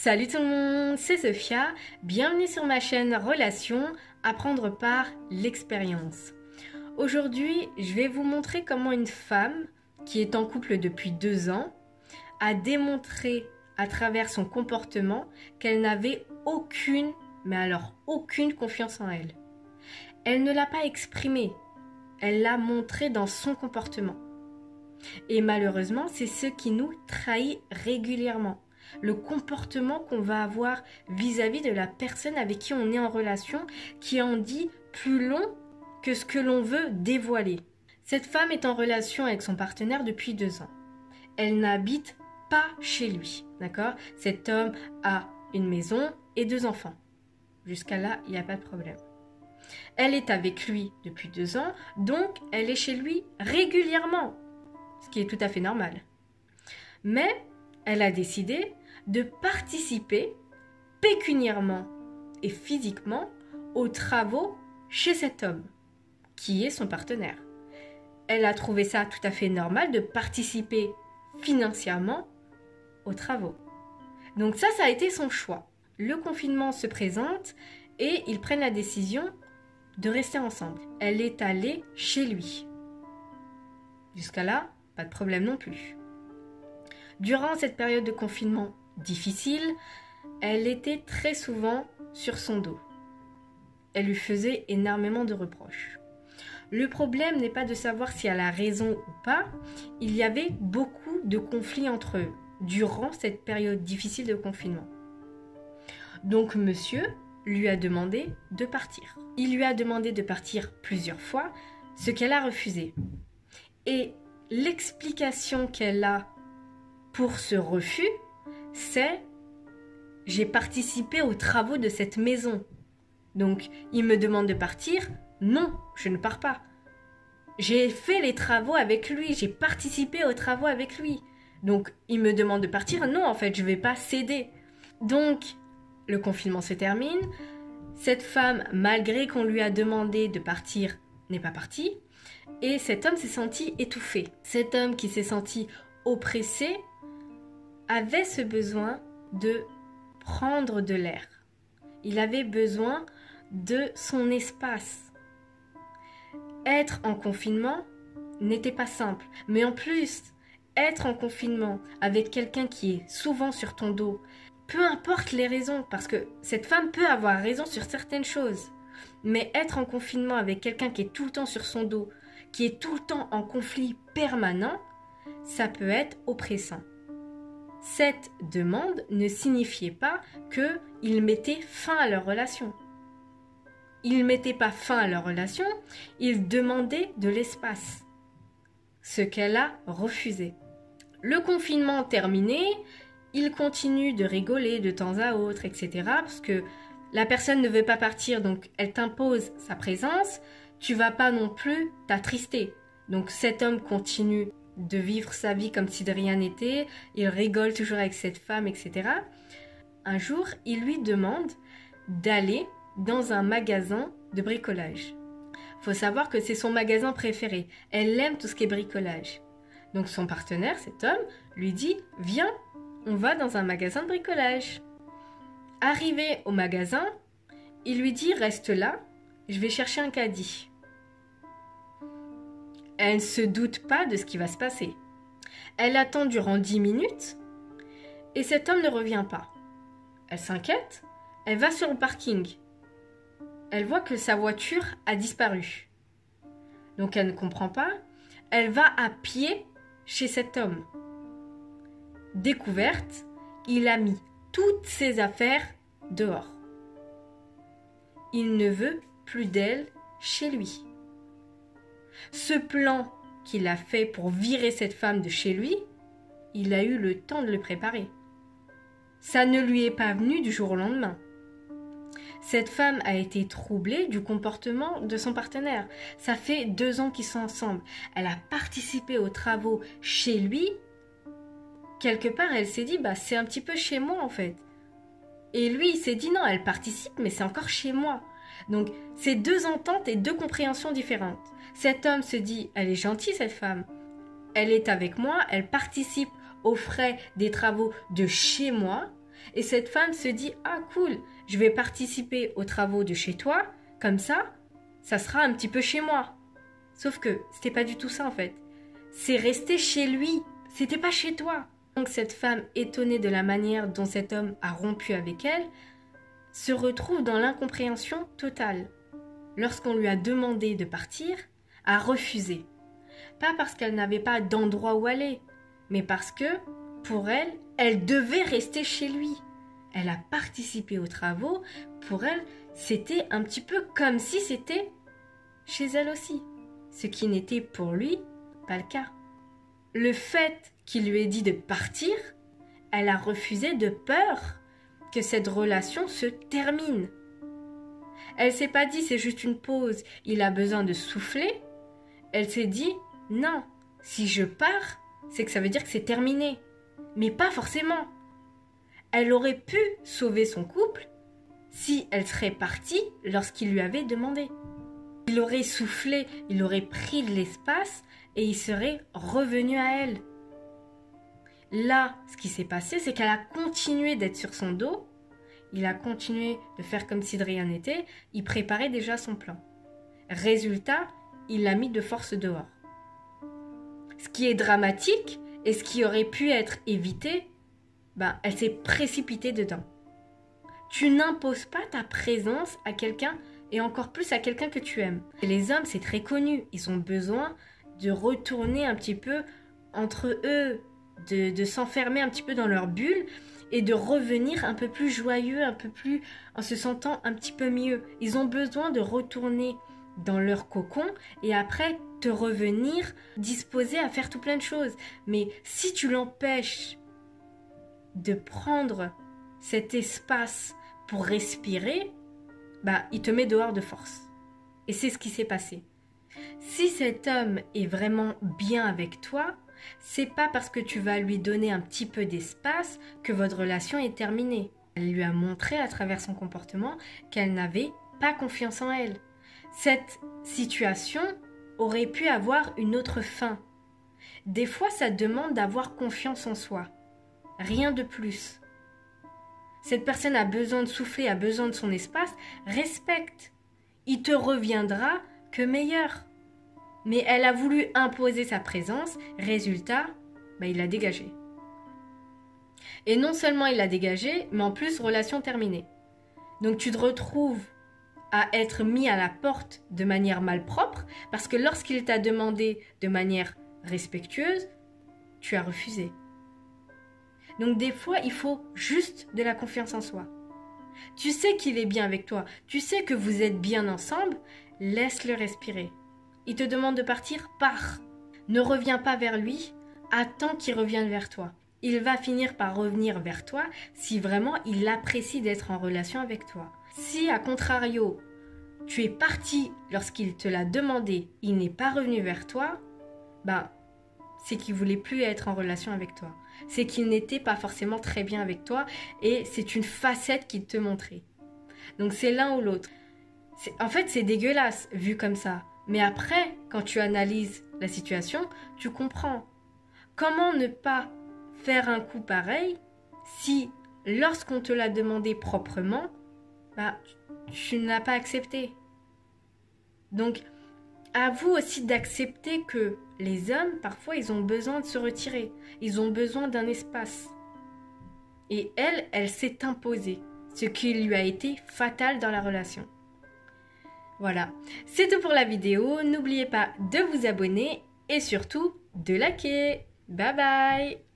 Salut tout le monde, c'est Sophia, bienvenue sur ma chaîne Relations, apprendre par l'expérience. Aujourd'hui, je vais vous montrer comment une femme qui est en couple depuis 2 ans a démontré à travers son comportement qu'elle n'avait aucune, mais alors aucune confiance en elle. Elle ne l'a pas exprimé, elle l'a montré dans son comportement. Et malheureusement, c'est ce qui nous trahit régulièrement. Le comportement qu'on va avoir vis-à-vis de la personne avec qui on est en relation, qui en dit plus long que ce que l'on veut dévoiler. Cette femme est en relation avec son partenaire depuis 2 ans. Elle n'habite pas chez lui, d'accord? Cet homme a une maison et 2 enfants. Jusqu'à là, il n'y a pas de problème. Elle est avec lui depuis 2 ans, donc elle est chez lui régulièrement, ce qui est tout à fait normal. Mais elle a décidé de participer pécuniairement et physiquement aux travaux chez cet homme, qui est son partenaire. Elle a trouvé ça tout à fait normal de participer financièrement aux travaux. Donc ça a été son choix. Le confinement se présente et ils prennent la décision de rester ensemble. Elle est allée chez lui. Jusqu'à là, pas de problème non plus. Durant cette période de confinement difficile, elle était très souvent sur son dos. Elle lui faisait énormément de reproches. Le problème n'est pas de savoir si elle a raison ou pas, il y avait beaucoup de conflits entre eux durant cette période difficile de confinement. Donc monsieur lui a demandé de partir. Il lui a demandé de partir plusieurs fois, ce qu'elle a refusé. Et l'explication qu'elle a pour ce refus, c'est « j'ai participé aux travaux de cette maison ». Donc, il me demande de partir. Non, je ne pars pas. J'ai fait les travaux avec lui, j'ai participé aux travaux avec lui. Donc, il me demande de partir. Non, en fait, je ne vais pas céder. Donc, le confinement se termine. Cette femme, malgré qu'on lui a demandé de partir, n'est pas partie. Et cet homme s'est senti étouffé. Cet homme qui s'est senti oppressé avait ce besoin de prendre de l'air. Il avait besoin de son espace. Être en confinement n'était pas simple. Mais en plus, être en confinement avec quelqu'un qui est souvent sur ton dos, peu importe les raisons, parce que cette femme peut avoir raison sur certaines choses, mais être en confinement avec quelqu'un qui est tout le temps sur son dos, qui est tout le temps en conflit permanent, ça peut être oppressant. Cette demande ne signifiait pas qu'ils mettaient fin à leur relation. Ils ne mettaient pas fin à leur relation, ils demandaient de l'espace, ce qu'elle a refusé. Le confinement terminé, ils continuent de rigoler de temps à autre, etc. Parce que la personne ne veut pas partir, donc elle t'impose sa présence, tu vas pas non plus t'attrister. Donc cet homme continue de vivre sa vie comme si de rien n'était, il rigole toujours avec cette femme, etc. Un jour, il lui demande d'aller dans un magasin de bricolage. Faut savoir que c'est son magasin préféré. Elle aime tout ce qui est bricolage. Donc son partenaire, cet homme, lui dit « Viens, on va dans un magasin de bricolage ». Arrivé au magasin, il lui dit « Reste là, je vais chercher un caddie ». Elle ne se doute pas de ce qui va se passer. Elle attend durant 10 minutes et cet homme ne revient pas. Elle s'inquiète, elle va sur le parking. Elle voit que sa voiture a disparu. Donc elle ne comprend pas, elle va à pied chez cet homme. Découverte, il a mis toutes ses affaires dehors. Il ne veut plus d'elle chez lui. Ce plan qu'il a fait pour virer cette femme de chez lui, il a eu le temps de le préparer. Ça ne lui est pas venu du jour au lendemain. Cette femme a été troublée du comportement de son partenaire. Ça fait 2 ans qu'ils sont ensemble. Elle a participé aux travaux chez lui. Quelque part, elle s'est dit, c'est un petit peu chez moi en fait. Et lui, il s'est dit, non, elle participe, mais c'est encore chez moi. Donc, c'est 2 ententes et 2 compréhensions différentes. Cet homme se dit, elle est gentille cette femme, elle est avec moi, elle participe aux frais des travaux de chez moi, Et cette femme se dit, ah cool, je vais participer aux travaux de chez toi, comme ça sera un petit peu chez moi. Sauf que c'était pas du tout ça en fait. C'est rester chez lui, c'était pas chez toi. Donc cette femme, étonnée de la manière dont cet homme a rompu avec elle, se retrouve dans l'incompréhension totale. Lorsqu'on lui a demandé de partir, a refusé. Pas parce qu'elle n'avait pas d'endroit où aller, mais parce que, pour elle, elle devait rester chez lui. Elle a participé aux travaux. Pour elle, c'était un petit peu comme si c'était chez elle aussi. Ce qui n'était pour lui pas le cas. Le fait qu'il lui ait dit de partir, elle a refusé de peur que cette relation se termine. Elle s'est pas dit c'est juste une pause, il a besoin de souffler. Elle s'est dit non, si je pars, c'est que ça veut dire que c'est terminé. Mais pas forcément. Elle aurait pu sauver son couple si elle serait partie lorsqu'il lui avait demandé. Il aurait soufflé, il aurait pris de l'espace et il serait revenu à elle. Là, ce qui s'est passé, c'est qu'elle a continué d'être sur son dos. Il a continué de faire comme si de rien n'était. Il préparait déjà son plan. Résultat, il l'a mis de force dehors. Ce qui est dramatique et ce qui aurait pu être évité, elle s'est précipitée dedans. Tu n'imposes pas ta présence à quelqu'un et encore plus à quelqu'un que tu aimes. Et les hommes, c'est très connu. Ils ont besoin de retourner un petit peu entre eux, de s'enfermer un petit peu dans leur bulle et de revenir un peu plus joyeux, un peu plus en se sentant un petit peu mieux. Ils ont besoin de retourner dans leur cocon et après te revenir disposés à faire tout plein de choses. Mais si tu l'empêches de prendre cet espace pour respirer, il te met dehors de force. Et c'est ce qui s'est passé. Si cet homme est vraiment bien avec toi, c'est pas parce que tu vas lui donner un petit peu d'espace que votre relation est terminée. Elle lui a montré à travers son comportement qu'elle n'avait pas confiance en elle. Cette situation aurait pu avoir une autre fin. Des fois, ça demande d'avoir confiance en soi. Rien de plus. Cette personne a besoin de souffler, a besoin de son espace, respecte. Il te reviendra que meilleur. Mais elle a voulu imposer sa présence, résultat, il l'a dégagé. Et non seulement il l'a dégagé, mais en plus, relation terminée. Donc tu te retrouves à être mis à la porte de manière malpropre, parce que lorsqu'il t'a demandé de manière respectueuse, tu as refusé. Donc des fois, il faut juste de la confiance en soi. Tu sais qu'il est bien avec toi, tu sais que vous êtes bien ensemble, laisse-le respirer. Il te demande de partir, pars. Ne reviens pas vers lui, attends qu'il revienne vers toi. Il va finir par revenir vers toi si vraiment il apprécie d'être en relation avec toi. Si, à contrario, tu es parti lorsqu'il te l'a demandé, il n'est pas revenu vers toi, c'est qu'il voulait plus être en relation avec toi. C'est qu'il n'était pas forcément très bien avec toi et c'est une facette qu'il te montrait. Donc c'est l'un ou l'autre. En fait, c'est dégueulasse vu comme ça. Mais après, quand tu analyses la situation, tu comprends. Comment ne pas faire un coup pareil si, lorsqu'on te l'a demandé proprement, tu ne l'as pas accepté. Donc, à vous aussi d'accepter que les hommes, parfois, ils ont besoin de se retirer. Ils ont besoin d'un espace. Et elle s'est imposée, ce qui lui a été fatal dans la relation. Voilà, c'est tout pour la vidéo. N'oubliez pas de vous abonner et surtout de liker. Bye bye!